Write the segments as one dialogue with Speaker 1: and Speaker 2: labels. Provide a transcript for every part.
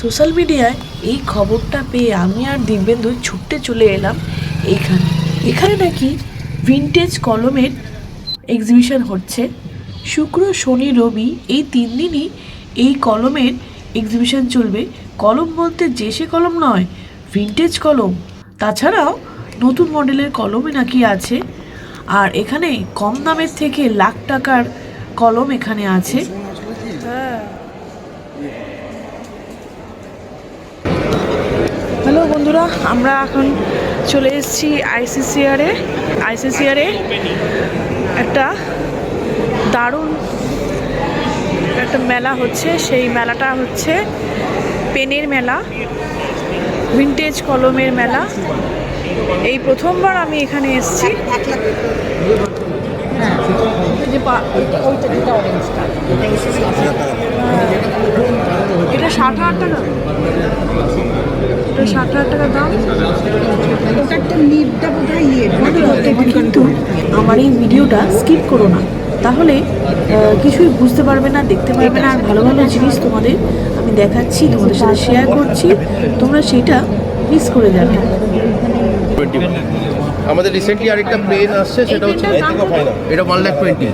Speaker 1: Social মিডিয়ায় এই খবরটা পেয়ে আমি আর দিব্যেন্দু ছুটতে চলে এলাম এখানে নাকি ভিনটেজ কলমের এক্সিবিশন হচ্ছে। শুক্র, শনি, রবি এই 3 দিনই এই কলমের এক্সিবিশন চলবে। কলম বলতে যে সে কলম নয়, ভিনটেজ কলম। তাছাড়াও নতুন মডেলের কলমে নাকি আছে। আর এখানে কম দামের থেকে লাখ টাকার কলম এখানে আছে। হ্যালো বন্ধুরা, আমরা এখন চলে এসেছি আইসিসিআরে একটা দারুণ একটা মেলা হচ্ছে। সেই মেলাটা হচ্ছে পেনের মেলা, ভিনটেজ কলমের মেলা। এই প্রথমবার আমি এখানে এসেছি। এটা 60,000 টাকা, এটা 60,000 টাকা দাম। কিন্তু আমার এই ভিডিওটা স্কিপ করো না, তাহলে কিছুই বুঝতে পারবে না, দেখতে পারবে না। আর ভালো ভালো জিনিস তোমাদের আমি দেখাচ্ছি, তোমাদের সাথে শেয়ার করছি, তোমরা সেটা মিস করে যাবে।
Speaker 2: আমাদের রিসেন্টলি আরেকটা পেন আসছে, সেটা হচ্ছে এটা 1,20,000।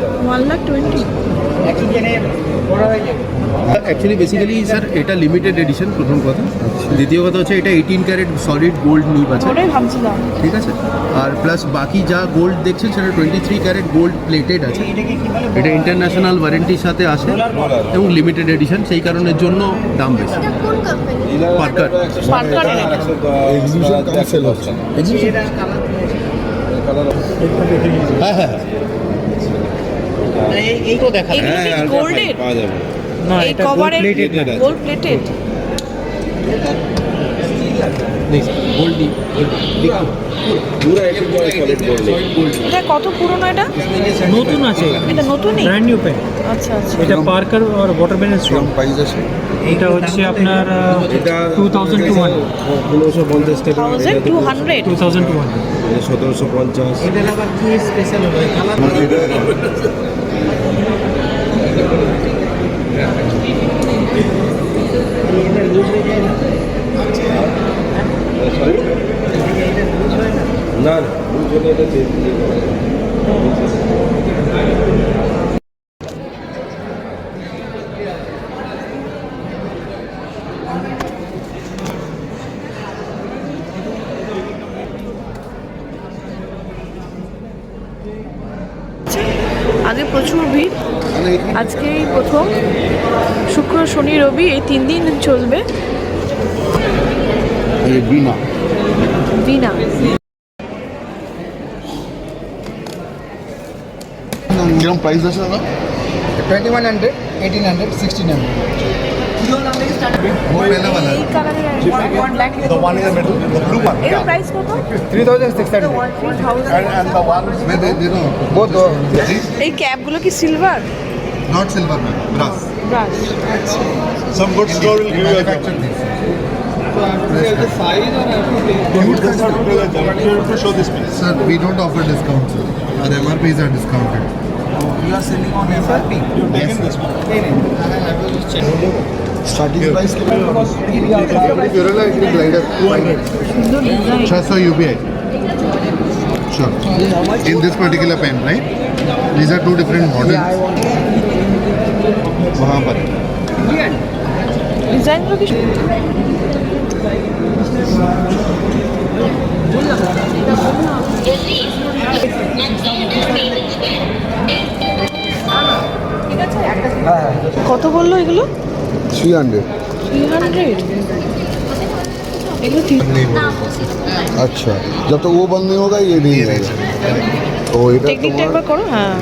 Speaker 2: অ্যাকচুয়ালি বেসিক্যালি স্যার এটা লিমিটেড এডিশন, প্রথম কথা। দ্বিতীয় কথা হচ্ছে এটা 18 ক্যারেট সলিড গোল্ড নিপ আছে, ঠিক আছে। আর প্লাস বাকি যা গোল্ড দেখছেন সেটা 23 ক্যারেট গোল্ড প্লেটেড আছে। এটা ইন্টারন্যাশনাল ওয়ারেন্টির সাথে আসে এবং লিমিটেড এডিশন, সেই কারণের জন্য দাম বেশি। পার্কার হ্যাঁ হ্যাঁ এই তো দেখা
Speaker 1: গোল্ডের না, এটা গোল্ড প্লেটেড। এটা কত পুরনো? এটা
Speaker 3: নতুন আছে,
Speaker 1: এটা নতুনই,
Speaker 3: ব্র্যান্ড নিউ পেন।
Speaker 1: আচ্ছা আচ্ছা।
Speaker 3: এটা পার্কার আর ওয়াটার পেনের স্ট্রং প্রাইস আছে। এটা হচ্ছে আপনার 2200
Speaker 2: 1750।
Speaker 3: এটা আবার কি স্পেশাল হবে
Speaker 2: না
Speaker 1: আগে প্রচুর ভিড়। আজকে এই প্রথম, শুক্র, শনি, রবি এই 3 দিন চলবে।
Speaker 2: বিনা কিরকম প্রাইস আছে দাদা?
Speaker 4: 2100, 1800, 1600।
Speaker 1: এই কালারের
Speaker 2: The one in the middle, the blue one.
Speaker 1: এর প্রাইস কত?
Speaker 4: 3600।
Speaker 2: And the one with the, you know,
Speaker 4: Both.
Speaker 1: এই ক্যাপগুলো কি silver?
Speaker 2: not silver, man, brass.
Speaker 1: Brush.
Speaker 2: Some good store will give you a capture this. To show this piece.
Speaker 5: Sir, we don't offer discounts, sir. Our MRPs are discounted.
Speaker 4: You are selling on FRP?
Speaker 2: You've taken this one.
Speaker 5: Starting price Purella is glider.
Speaker 1: সুন্দর design.
Speaker 5: 600 UPI. Sure. In this particular pen, right? These are two different models. वहाँ पर
Speaker 1: ডিজাইনগুলো কি কত বললো এগুলো?
Speaker 5: 300.
Speaker 1: 300। এগুলো
Speaker 5: अच्छा, जब तक वो बंद नहीं होगा ये नहीं आएगा। तो इधर
Speaker 1: টেকনিকটা একবার করো। হ্যাঁ,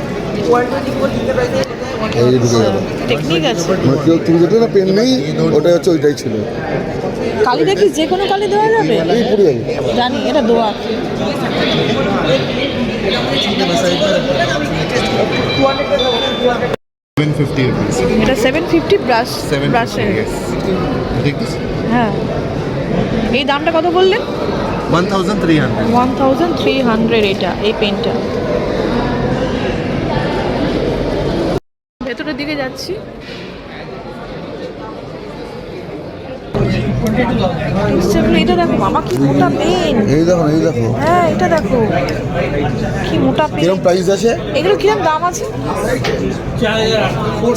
Speaker 5: এই ঢুকে গেল।
Speaker 1: টেকনিক আছে।
Speaker 5: মানে তুমি যেটা না পেন নেই, ওটা হচ্ছে ওইটাই ছিল।
Speaker 1: কালি দেখি, যে কোনো কালি দেওয়া যাবে?
Speaker 5: এই পুরো যাবে।
Speaker 1: জানি এটা দোয়া।
Speaker 5: 750 rupees.
Speaker 1: এটা 750 ব্রাশ।
Speaker 5: 750, yes. Take this.
Speaker 1: হ্যাঁ, এই দামটা কত বললেন?
Speaker 5: 1300.
Speaker 1: 1300 এটা, এই পেনটা। ভেতরের দিকে যাচ্ছি। এটা দেখো মামা, কি মোটা পেন।
Speaker 5: এই দেখো এই দেখো
Speaker 1: হ্যাঁ এটা দেখো কি মোটা পেন।
Speaker 5: কিরকম প্রাইস আছে?
Speaker 1: এগুলো কিরকম দাম আছে?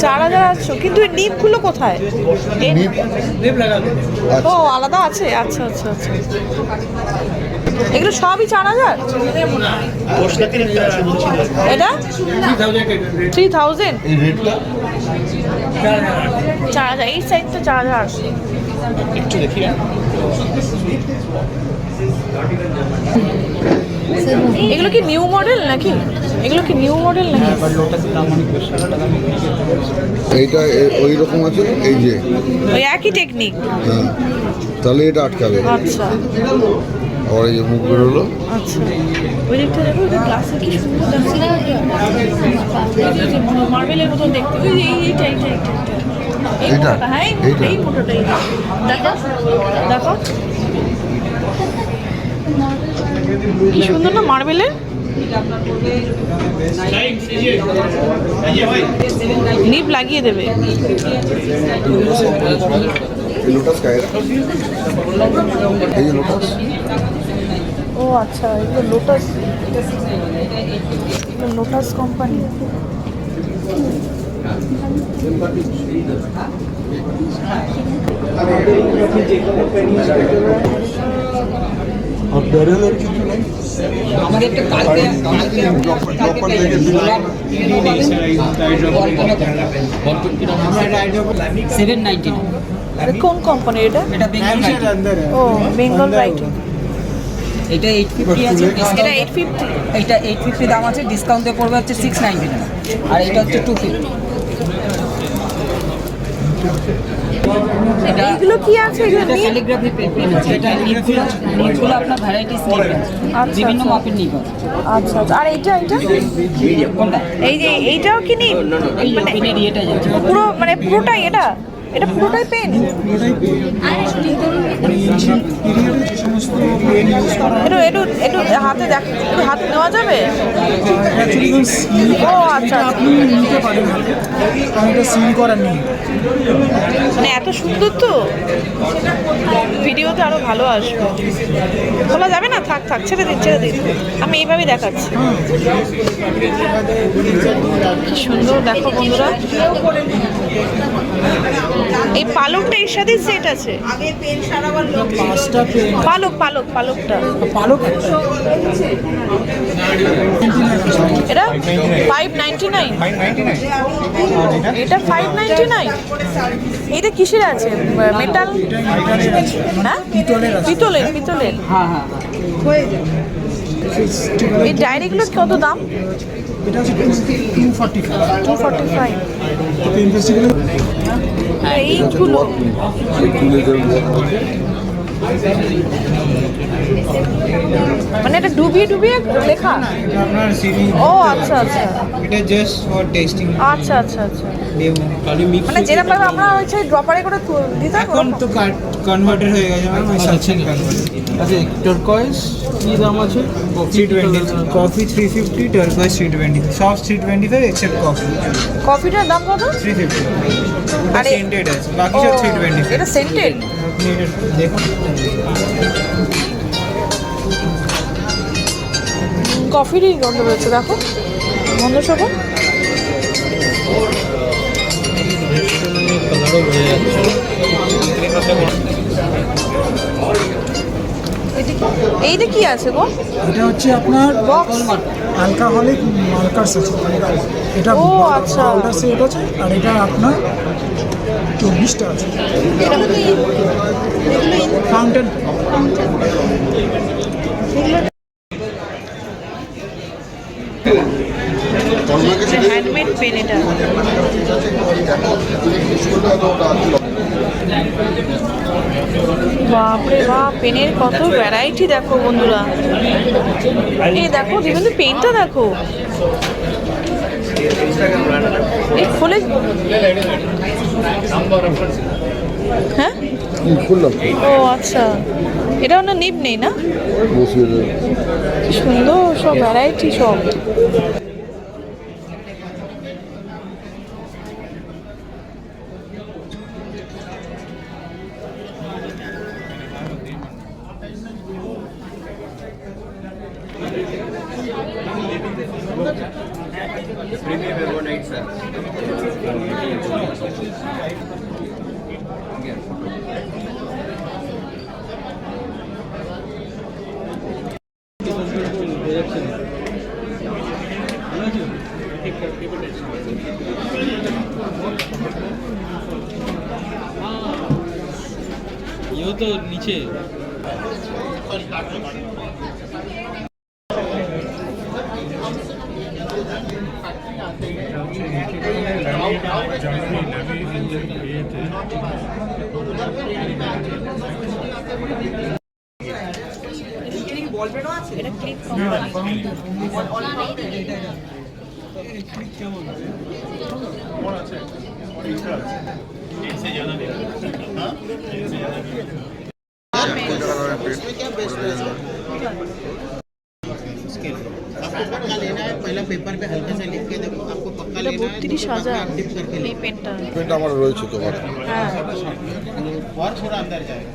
Speaker 1: 4,800। কিন্তু এই নিপগুলো কোথায়?
Speaker 5: নিপ
Speaker 1: ও আলাদা আছে। আচ্ছা আচ্ছা আচ্ছা, এগুলো সবই 4,000? এটা 3,000।
Speaker 5: এই রেটটা
Speaker 1: 4,000 এই সাইডটা 4,000।
Speaker 2: একটু দেখি।
Speaker 1: এগুলো কি নিউ মডেল নাকি? এগুলো কি নিউ মডেল নাকি?
Speaker 5: এইটা ওই রকম আছে এই যে,
Speaker 1: ওই একই টেকনিক।
Speaker 5: হ্যাঁ তাহলে এটা আটকাবে।
Speaker 1: আচ্ছা
Speaker 5: আর এই যে মুখ বেরোলো,
Speaker 1: আচ্ছা, ওই দিকটা দেখো, ওই গ্লাসে কি সুন্দর দেখো, মার্বেলের মতো দেখতে। ওই এইটা এইটা এইটা এই
Speaker 5: এইটা?
Speaker 1: মোটাটা, হ্যাঁ
Speaker 5: এইটা?
Speaker 1: এই মোটাটা, এই দেখো দেখো কি সুন্দর না মার্বেলের। নিপ লাগিয়ে দেবে।
Speaker 5: এই লোটাস কায়ের, এই যে লোটাস।
Speaker 1: ও আচ্ছা, এগুলো লোটাস, লোটাস কোম্পানি।
Speaker 4: আমাদের একটা কালকে
Speaker 1: কোন কোম্পানি এটা?
Speaker 4: এটা বেঙ্গল
Speaker 1: ও বেঙ্গল রাইটিং।
Speaker 4: এটা 850 আছে,
Speaker 1: এটা 850।
Speaker 4: এটা 850 দাম আছে, ডিসকাউন্টে পড়বে হচ্ছে 690 টাকা, আর এটা হচ্ছে 250। এটা
Speaker 1: এগুলো কি আছে? এগুলো নিপ?
Speaker 4: ক্যালিগ্রাফি পেন আছে, এটা নিপগুলো আপনার ভ্যারাইটিস নিপ আছে,
Speaker 1: আচ্ছা,
Speaker 4: বিভিন্ন
Speaker 1: আচ্ছা।
Speaker 4: মাপের নিপ আছে।
Speaker 1: আচ্ছা আচ্ছা, আর এইটা এইটা
Speaker 4: কোনটা?
Speaker 1: এই যে এইটাও কি নিপ?
Speaker 4: এই
Speaker 1: মানে
Speaker 4: পেনের ইয়েটা যাচ্ছে
Speaker 1: পুরো, মানে পুরোটাই এটা? এটা পুরোটাই পেন? একটু একটু একটু হাতে দেখ, একটু হাতে নেওয়া যাবে? ও আচ্ছা,
Speaker 6: আপনি নিতে পারেন, কারণ এটা সিল করা নেই।
Speaker 1: মানে এত সুন্দর তো, ভিডিওতে আরো ভালো আসবে। খোলা যাবে না? থাক থাক, ছেড়ে দিন ছেড়ে দিন, আমি এইভাবেই দেখাচ্ছি। কি সুন্দর দেখো বন্ধুরা, এই পালকটা এর সাথে সেট আছে।
Speaker 6: পাঁচটা পেন,
Speaker 1: পালক পালক পালকটা
Speaker 6: পালক
Speaker 1: এটা 599। এটা 599। এটা কিসের আছে? মেটাল? হ্যাঁ পিতলের পিতলের।
Speaker 4: হ্যাঁ হ্যাঁ
Speaker 1: এই ডায়েরিগুলোর কত দাম?
Speaker 6: এটা হচ্ছে 245।
Speaker 1: 245।
Speaker 6: ইনভেস্টিগেশন
Speaker 1: এইগুলো মানে এটা ডুবিয়ে ডুবিয়ে লেখা?
Speaker 6: আপনার সিরি,
Speaker 1: ও আচ্ছা আচ্ছা
Speaker 6: এটা জাস্ট ফর টেস্টিং
Speaker 1: আচ্ছা আচ্ছা আচ্ছা,
Speaker 6: ডেমো।
Speaker 1: মানে যেরকম ভাবে আমরা হচ্ছে ড্রপারে করে দিতাম।
Speaker 6: এখন তো কনভার্টেড হয়ে গেছে ম্যাম, ওই সাকশন কনভার্টেড।
Speaker 3: আচ্ছা টার্কয়েজ কি দাম আছে?
Speaker 6: 320, কফি 350, টার্কোয়েজ 320, সব 325 এক্সেপ্ট কফি
Speaker 1: কফিটার দাম কত?
Speaker 6: 350।
Speaker 1: আরে
Speaker 6: সেন্টেড আছে, বাকি সব 320।
Speaker 1: এটা সেন্টেড?
Speaker 6: আপনি এটা দেখুন,
Speaker 1: কফিরই গন্ধ বেরোচ্ছে, দেখো গন্ধ শোকো। এইটা কি আছে গো?
Speaker 6: এটা হচ্ছে আপনার
Speaker 1: বক্স?
Speaker 6: অ্যালকোহলিক মার্কার্স আছে, এটা
Speaker 1: ও আচ্ছা,
Speaker 6: পাউডার সেট আছে, আর এটা আপনার 24টা আছে।
Speaker 1: এটা মানে
Speaker 6: ফাউন্টেন
Speaker 1: হ্যান্ডমেড পেন এটা। বাপরে বাপ, পেনের কত ভ্যারাইটি দেখো বন্ধুরা। এই দেখো বিভিন্ন পেনটা দেখো, এই খুলে, হ্যাঁ ও আচ্ছা, এটা ওনার নিব নেই না? কি সুন্দর সব ভ্যারাইটি সব।
Speaker 2: Premium evernight sir.
Speaker 3: ये तो नीचे
Speaker 7: पहला पेपर पे हल्का सा लिख के देखो आपको पक्का
Speaker 1: এটা
Speaker 7: लेना है
Speaker 1: 32,000
Speaker 7: आप टिप करके
Speaker 1: এই পেনটা।
Speaker 5: পেনটা আমার রয়েছে তোমার
Speaker 1: হ্যাঁ,
Speaker 7: और थोड़ा अंदर जाएगा।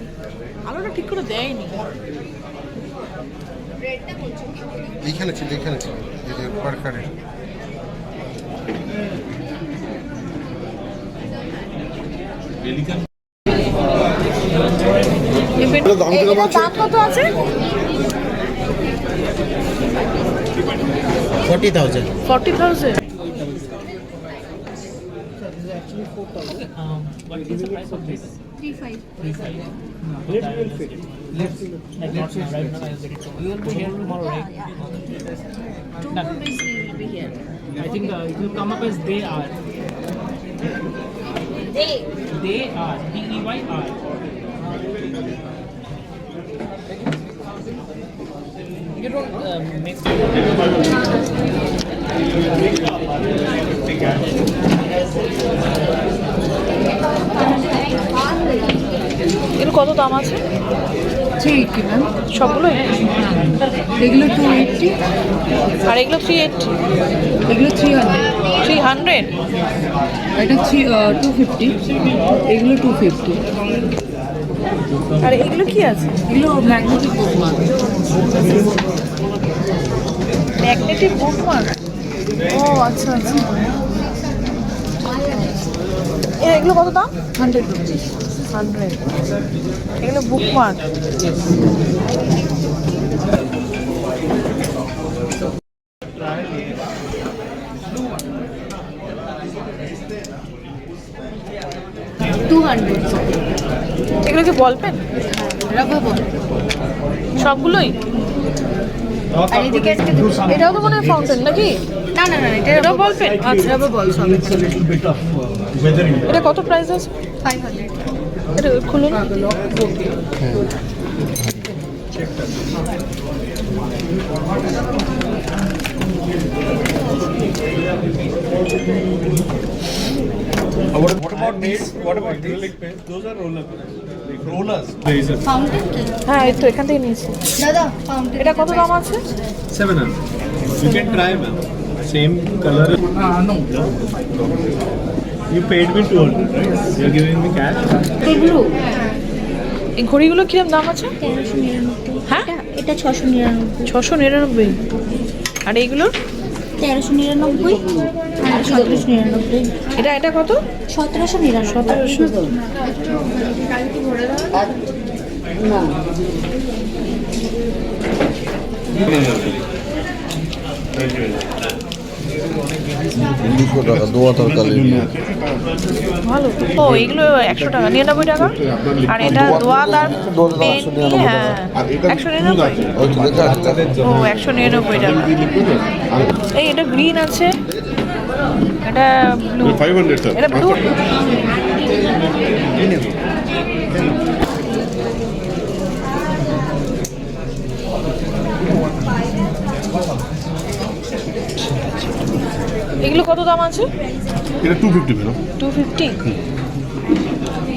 Speaker 1: আলোটা ঠিক করে দেয়নি।
Speaker 5: এইখানে ছিল এই যে পারখানে
Speaker 1: এই পেন-
Speaker 5: দাম কিরকম আছে?
Speaker 1: দাম কত আছে?
Speaker 7: 40,000।
Speaker 1: 40,000।
Speaker 3: what is the price of this?
Speaker 8: 3.5.
Speaker 3: 3.5. Let's not right now. I'll get it tomorrow. You will be here tomorrow, right?
Speaker 8: Two more days we will be here.
Speaker 3: I think it will come up as they are.
Speaker 8: They.
Speaker 3: They are. DEYR. You don't make.
Speaker 1: এর কত দাম আছে?
Speaker 9: 380 ma'am,
Speaker 1: সবগুলোই?
Speaker 9: এগুলো 280,
Speaker 1: আর এগুলো 380?
Speaker 9: এগুলো 300,
Speaker 1: 300?
Speaker 9: এটা 250, এগুলো 250,
Speaker 1: আর এগুলো কি আছে?
Speaker 9: এগুলো ম্যাগনেটিক বুকমার্ক।
Speaker 1: Magnetic bookmark? ও আচ্ছা আচ্ছা। এগুলো কত দাম?
Speaker 9: 100 রুপিস।
Speaker 1: 100। এগুলো বুকমার্ক। এগুলো কি বল পেন?
Speaker 9: রাবার বল।
Speaker 1: সবগুলোই?
Speaker 9: আর এদিকে আজকে
Speaker 1: এটাও তো মনে হয় ফাউন্টেন নাকি?
Speaker 9: না না না, এটা
Speaker 1: এটাও বল পেন? আচ্ছা,
Speaker 9: রাবার বল সব।
Speaker 1: এটা কত প্রাইস আছে?
Speaker 9: 500।
Speaker 1: এটা খুলুন।
Speaker 10: What about these? What about acrylic paints? Those are roller like rollers. Razor.
Speaker 9: Fountain কি?
Speaker 1: হ্যাঁ, এই তো এখান থেকে নিয়েছি।
Speaker 9: দাদা ফাউন্টেন
Speaker 1: এটা কত দাম আছে?
Speaker 10: 700. You can try, ma'am. Same color.
Speaker 9: No.
Speaker 10: You paid me 200, right? You're giving me cash.
Speaker 9: এগুলো
Speaker 1: এই ঘড়িগুলো কিরকম দাম আছে?
Speaker 8: 1399।
Speaker 1: হ্যাঁ?
Speaker 8: এটা 699।
Speaker 1: 699। আর এইগুলোর?
Speaker 8: 1399 আর 1799।
Speaker 1: এটা কত?
Speaker 8: 1799।
Speaker 1: 1700।
Speaker 5: টাকা দোয়া তরকারি
Speaker 1: ভালো তো। ও এগুলো 100 টাকা, 99 টাকা। আর এটা দোয়া তার পেন নিয়ে, হ্যাঁ 199।
Speaker 5: ওই তো দেখা
Speaker 1: ও 199 টাকা। এই এটা গ্রিন আছে, এটা ব্লু।
Speaker 5: 500 স্যার
Speaker 1: এটা ব্লু। এগুলো কত দাম আছে?
Speaker 5: এটা 250 ম্যাডাম
Speaker 1: 250।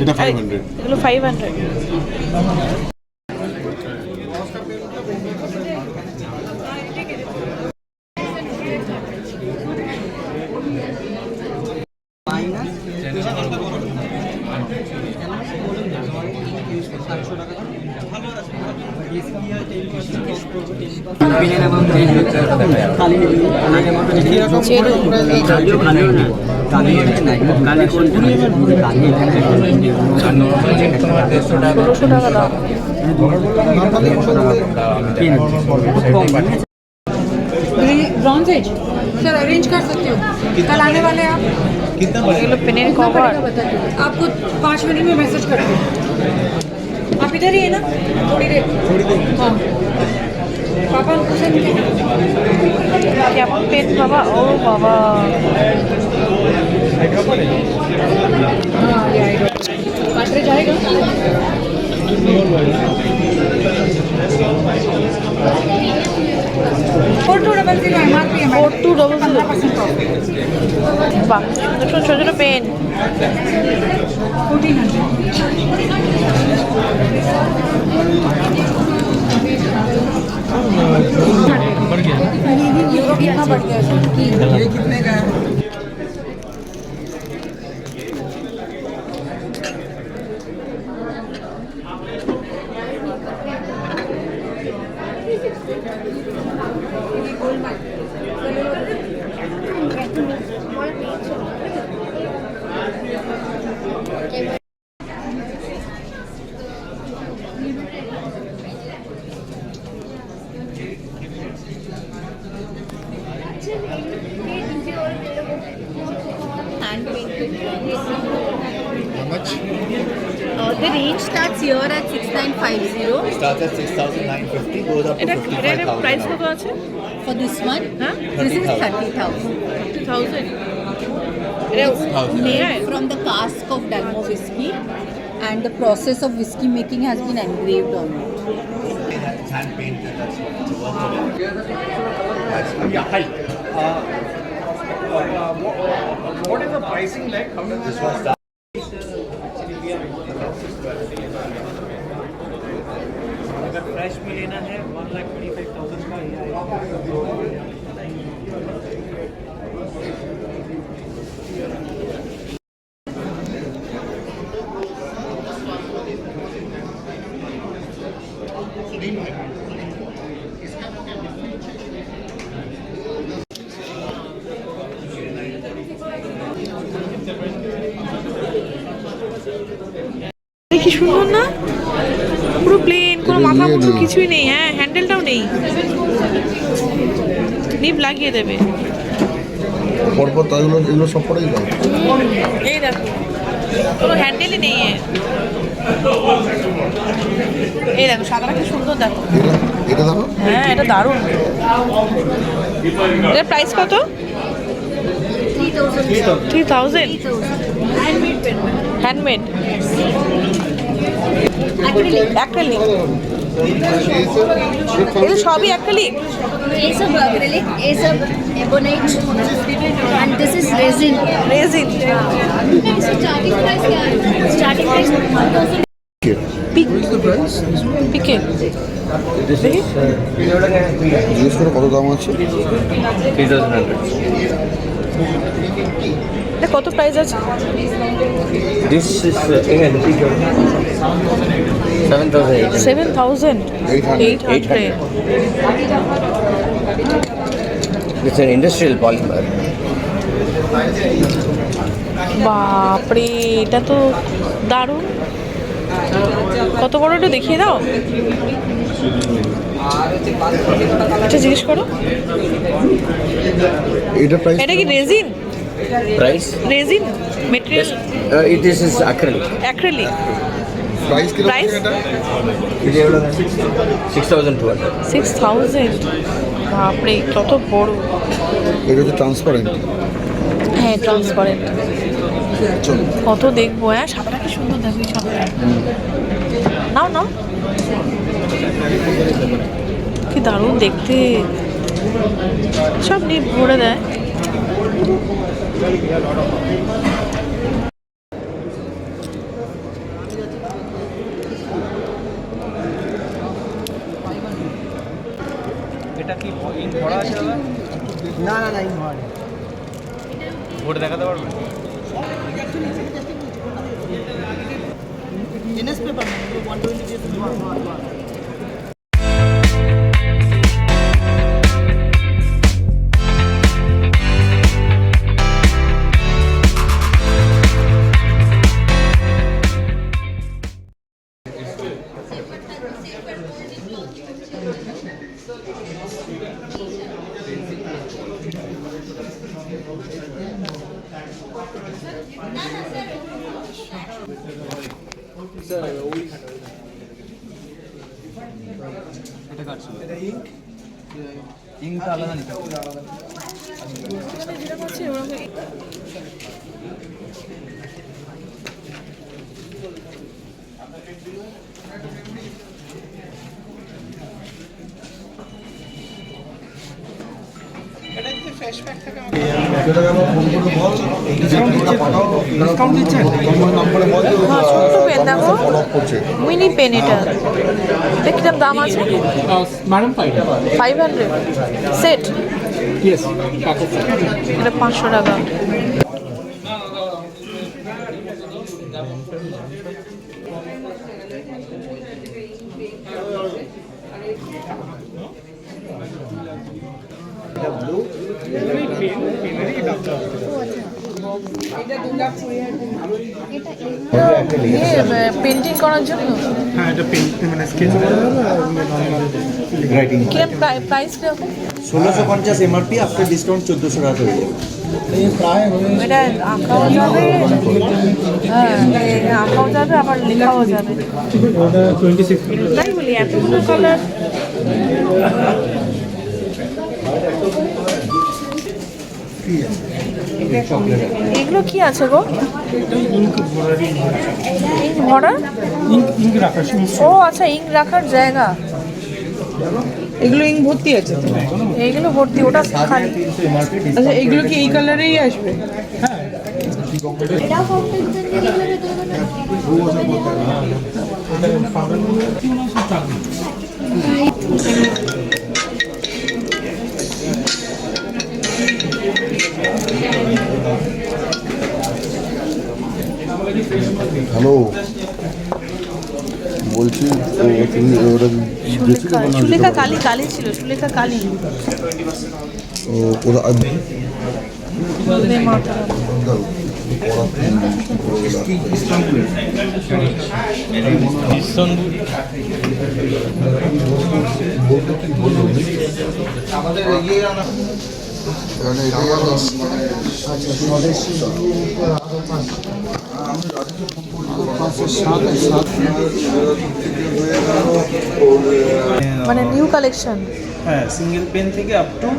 Speaker 5: এটা 500
Speaker 1: এগুলো 500।
Speaker 9: ब्रॉन्ज एज सर अरेंज कर सकते हो कल आने वाले हैं आप
Speaker 10: कितना पड़ेगा?
Speaker 1: पेनेर कवर
Speaker 9: आपको 5 मिनट में मैसेज कर दूँ आप इधर ही है ना थोड़ी देर हाँ पापा उसे
Speaker 1: क्या पेन बाबा ओ बाबा
Speaker 9: काटरे जाएगा 4200 MRP है
Speaker 1: 4200 বাহ ছোট ছোট পেন
Speaker 9: 1400 यूरो कितना बढ़ गया ये कितने का है
Speaker 5: How much?
Speaker 8: The range starts here at 6950
Speaker 7: Starts at 6,950, goes up to
Speaker 1: এটা
Speaker 7: 55,000.
Speaker 1: প্রাইস কত আছে
Speaker 8: for this one.
Speaker 1: হ্যাঁ
Speaker 8: This is
Speaker 7: 30,000.
Speaker 8: 30,000.
Speaker 1: 30,000 এটা নিয়ে
Speaker 8: From the cask of Dalmore whiskey, and the process of whiskey making has been engraved on it.
Speaker 7: It's hand painted, that's what it's worth.
Speaker 10: Yeah, hi. What is the pricing like? How does
Speaker 7: This one starts.
Speaker 3: अगर fresh में लेना है 1,25,000 का ही आएगा।
Speaker 1: কি সুন্দর না পুরো প্লেন কোনো মাথা মুন্ডু কিছুই নেই হ্যাঁ হ্যান্ডেলটাও নেই নিব লাগিয়ে দেবে
Speaker 5: পরপর তো এগুলো সব পরেই দাও।
Speaker 1: এই দেখো কোনো হ্যান্ডেলই নেই এই দেখো সাদাটা কি সুন্দর দেখো
Speaker 5: এটা দেখো।
Speaker 1: হ্যাঁ এটা দারুণ এর প্রাইস কত 3,000 হ্যান্ডমেড অ্যাক্রিলিক এটা সবই অ্যাক্রিলিক
Speaker 8: ये सब acrylic, ये सब ebonite, and this is resin.
Speaker 1: Resin
Speaker 8: Starting price क्या है? Starting price 1,000.
Speaker 1: পিকে
Speaker 5: জিজ্ঞেস করে কত দাম আছে?
Speaker 1: এটা কত প্রাইস আছে
Speaker 3: This is
Speaker 1: 7,800
Speaker 3: It's an industrial polymer.
Speaker 1: বাপরে এটা তো দারুণ কত বড় একটু দেখিয়ে দাও আচ্ছা জিজ্ঞেস করো
Speaker 5: এটা প্রাইস
Speaker 1: এটা কি resin
Speaker 3: Price?
Speaker 1: Resin material
Speaker 3: It is acrylic.
Speaker 1: Acrylic
Speaker 5: price কি
Speaker 1: Price?
Speaker 5: এটা?
Speaker 3: 6,200.
Speaker 1: 6,000 বাপরে কত বড়
Speaker 5: এটা হচ্ছে ট্রান্সপারেন্ট।
Speaker 1: হ্যাঁ ট্রান্সপারেন্ট
Speaker 5: চলো
Speaker 1: কত দেখবো হ্যাঁ সাদাটা কি সুন্দর দেখো এই সাদাটা নাও নাও কি দারুণ দেখতে সব নিয়ে ভরে দেয়
Speaker 3: এটা কি ইন ভরা আছে দাদা?
Speaker 6: না না না ইনভার্ট
Speaker 3: বোর্ড দেখাতে পারবেন?
Speaker 6: এনএস পেপার 120 days
Speaker 1: হ্যাঁ, ছোট্ট পেন দেখো, মিনি পেন। এটা কিরকম দাম আছে?
Speaker 3: Madam
Speaker 1: 500 set.
Speaker 3: ইয়েস
Speaker 1: এটা 500 টাকা। পেন্টিং করার জন্য।
Speaker 3: হ্যাঁ, এটা পেন মানে স্কেচ
Speaker 1: কিরকম প্রাইস কিরকম?
Speaker 7: 1650 এমআরপি, আফটার ডিসকাউন্ট 1400 টাকা হয়ে যাবে।
Speaker 1: এটা আঁকাও যাবে, হ্যাঁ আঁকাও যাবে, আবার লেখাও যাবে।
Speaker 3: ওটা 26
Speaker 1: তাই বলি, এতগুলো কালার। এগুলো কি আছে গো? ইঙ্ক ভরা?
Speaker 3: ইঙ্ক রাখার
Speaker 1: ও আচ্ছা, ইঙ্ক রাখার জায়গা।
Speaker 4: এগুলো ইং ভর্তি আছে তো?
Speaker 1: এইগুলো ভর্তি, ওটা খালি।
Speaker 4: আচ্ছা, এগুলো কি এই কালারেই আসবে?
Speaker 5: হ্যালো, বলছি তুমি ওরা
Speaker 1: সুলেখা কালী, কালী ছিল, সুলেখা কালী।
Speaker 5: ওরা
Speaker 1: বন্দে মাতরম। মানে নিউ কালেকশন।
Speaker 6: হ্যাঁ, সিঙ্গেল পেন থেকে আপ টু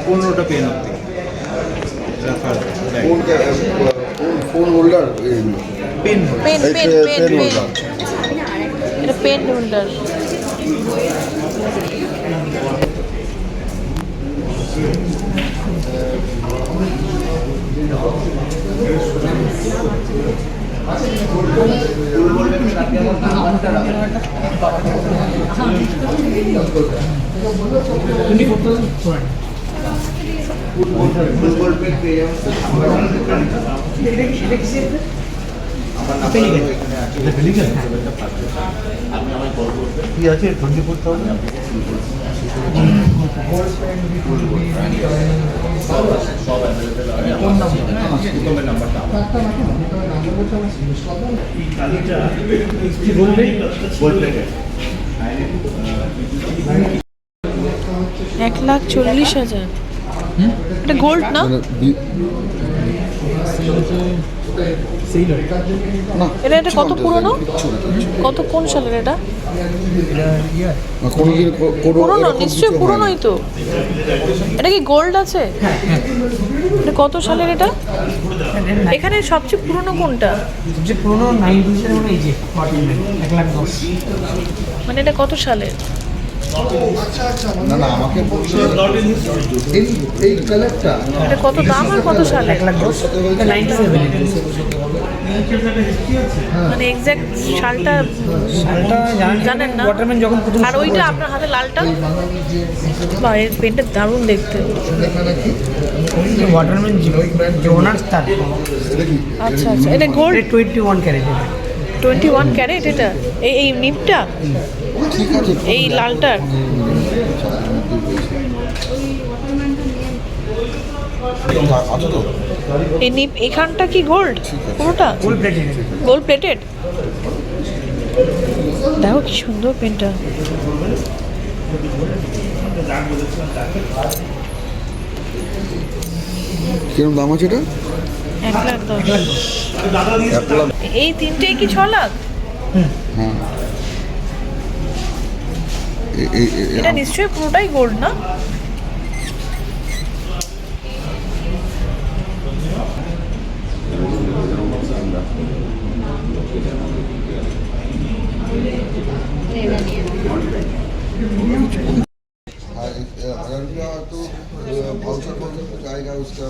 Speaker 6: 15টা পেন অব্দি রাখার
Speaker 5: phone holder,
Speaker 1: pen pen pen pen, এটা পেন হোল্ডার।
Speaker 7: কি আছে 24,000?
Speaker 1: এক লাখ 40,000। এটা গোল্ড না? এটা এটা কত পুরনো? কত কোন সালের এটা? পুরনো, নিশ্চয়ই পুরনোই তো। এটা কি গোল্ড আছে? এটা কত সালের এটা? এখানে সবচেয়ে পুরনো কোনটা?
Speaker 3: সবচেয়ে পুরনো 90s এর মানে এই যে 1,10,000।
Speaker 1: মানে এটা কত সালের?
Speaker 5: না না, আমাকে বলছে এই কালারটা
Speaker 1: এটা কত দাম আর কত সালে?
Speaker 3: 1,10,000 এটা 97।
Speaker 1: মানে এক্সাক্ট সালটা জানেন না?
Speaker 3: ওয়াটারম্যান যখন প্রথম
Speaker 1: আর ওইটা আপনার হাতে লালটা, বা এর পেনটা দারুণ দেখতে।
Speaker 3: ওয়াটারম্যান যে ওনার তার
Speaker 1: আচ্ছা আচ্ছা, এটা গোল্ড
Speaker 3: 21 ক্যারেট।
Speaker 1: 21 ক্যারেট এটা? এই নিপটা, এই লালটার? এই নিপ এখানটা কি গোল্ড পুরোটা?
Speaker 3: Gold plated.
Speaker 1: Gold plated. দেখো কি সুন্দর পেনটা।
Speaker 5: কিরকম দাম আছে এটা?
Speaker 1: 1,10,000। এই তিনটেই কি 6 লাখ?
Speaker 5: হ্যাঁ
Speaker 1: এটা নিশ্চয়ই পুরোটাই গোল্ড না?
Speaker 5: तो भाउचर तो जाएगा उसका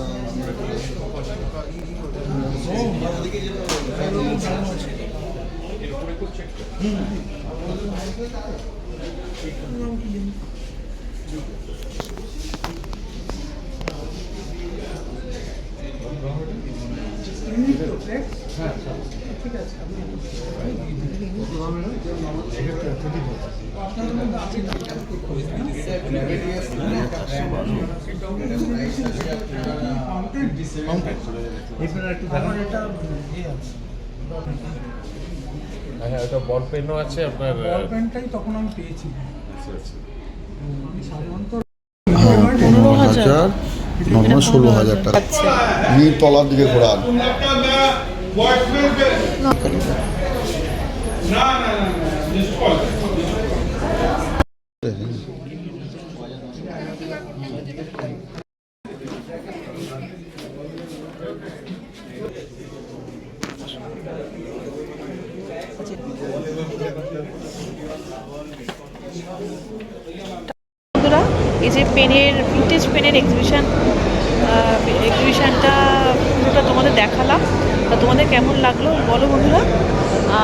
Speaker 10: হ্যাঁ ওটা বল পেনও আছে আপনার
Speaker 3: বল পেনটাই তখন আমি পেয়েছি। সাধারণত
Speaker 5: 15,000 নর্মাল 16,000 টাকা নীল তলার দিকে ঘোরা
Speaker 1: বন্ধুরা, এই যে পেনের ভিন্টেজ পেনের এক্সিবিশনটা পুরোটা তোমাদের দেখালাম, তা তোমাদের কেমন লাগলো বলো বন্ধুরা।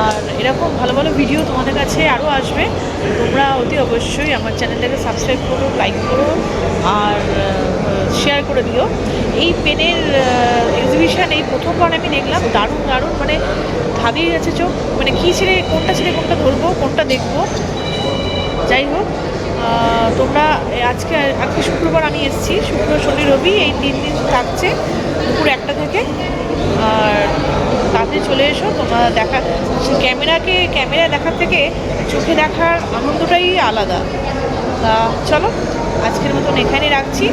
Speaker 1: আর এরকম ভালো ভালো ভিডিও তোমাদের কাছে আরও আসবে, তোমরা অতি অবশ্যই আমার চ্যানেলটাকে সাবস্ক্রাইব করো, লাইক করো আর শেয়ার করে দিও। এই পেনের এক্সিবিশন এই প্রথমবার আমি দেখলাম, দারুণ দারুণ, মানে ধাঁধিয়ে যাচ্ছে চোখ, মানে কী ছেড়ে কোনটা ধরবো, কোনটা দেখবো। যাই হোক, তোমরা আজকে শুক্রবার আমি এসেছি, শুক্র শনি রবি এই 3 দিন থাকছে দুপুর 1টা থেকে। আর তাতে চলে এসো, তোমরা ক্যামেরা দেখার থেকে চোখে দেখার আনন্দটাই আলাদা। তা চলো, আজকের মতন এখানেই রাখছি,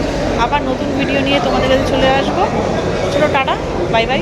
Speaker 1: আবার নতুন ভিডিও নিয়ে তোমাদের কাছে চলে আসবো। চলো টাটা, বাই বাই।